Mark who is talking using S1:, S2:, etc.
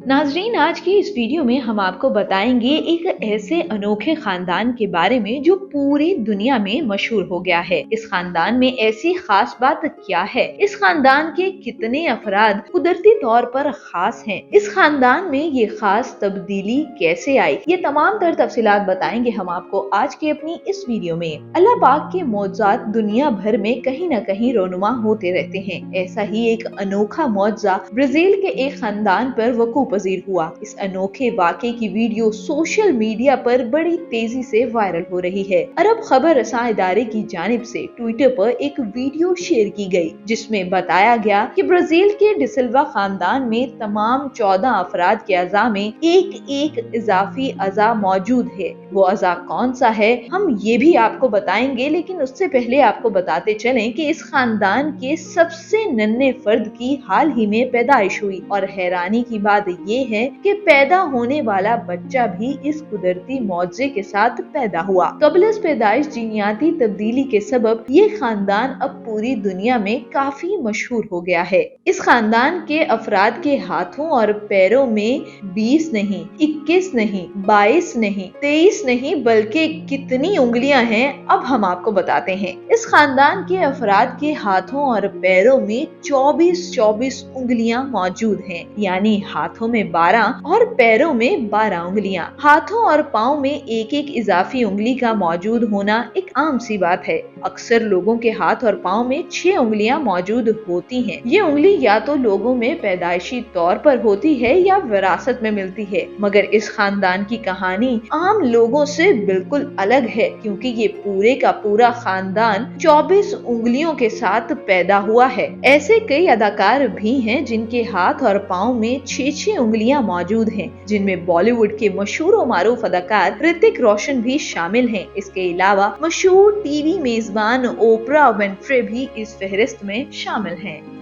S1: नाजरीन, आज की इस वीडियो में हम आपको बताएंगे एक ऐसे अनोखे खानदान के बारे में जो पूरी दुनिया में मशहूर हो गया है। इस खानदान में ऐसी खास बात क्या है? इस खानदान के कितने अफराद कुदरती तौर पर खास हैं? इस खानदान में ये खास तब्दीली कैसे आई? ये तमाम तर तफसीलात बताएंगे हम आपको आज की अपनी इस वीडियो में। अल्लाह पाक के मौजज़ात दुनिया भर में कहीं न कहीं रोनुमा होते रहते हैं। ऐसा ही एक अनोखा मौजज़ा ब्राजील के एक खानदान पर वकूफ पजीर हुआ। इस अनोखे वाक़े की वीडियो सोशल मीडिया पर बड़ी तेजी से वायरल हो रही है। अरब खबर रसां इदारे की जानिब से ट्विटर पर एक वीडियो शेयर की गई, जिसमें बताया गया कि ब्राजील के डिसिल्वा खानदान में तमाम 14 अफराद के अज़ा में एक इजाफी अज़ा मौजूद है। वो अज़ा कौन सा है हम ये भी आपको बताएंगे, लेकिन उससे पहले आपको बताते चलें कि इस खानदान के सबसे नन्हे फर्द की हाल ही में पैदाइश हुई और हैरानी की बात ये है कि पैदा होने वाला बच्चा भी इस कुदरती मौजज़े के साथ पैदा हुआ। कबल अज़ पैदाइश जीनियाती तब्दीली के सबब ये खानदान अब पूरी दुनिया में काफी मशहूर हो गया है। इस खानदान के अफराद के हाथों और पैरों में 20 नहीं, 21 नहीं, 22 नहीं, 23 नहीं, बल्कि कितनी उंगलियां हैं अब हम आपको बताते हैं। इस खानदान के अफराद के हाथों और पैरों में 24 उंगलियां मौजूद हैं, यानी हाथों में 12 और पैरों में 12 उंगलियां। हाथों और पाँव में एक इजाफी उंगली का मौजूद होना एक आम सी बात है। अक्सर लोगों के हाथ और पाँव में 6 उंगलियां मौजूद होती हैं। ये उंगली या तो लोगों में पैदाइशी तौर पर होती है या विरासत में मिलती है, मगर इस खानदान की कहानी आम लोगों से बिल्कुल अलग है, क्योंकि ये पूरे का पूरा खानदान 24 उंगलियों के साथ पैदा हुआ है। ऐसे कई अदाकार भी हैं जिनके हाथ और पाँव में 6 उंगलियां मौजूद हैं, जिनमें बॉलीवुड के मशहूर और मारूफ अदाकार ऋतिक रोशन भी शामिल हैं। इसके अलावा मशहूर टीवी मेजबान ओपरा विनफ्रे भी इस फहरिस्त में शामिल हैं।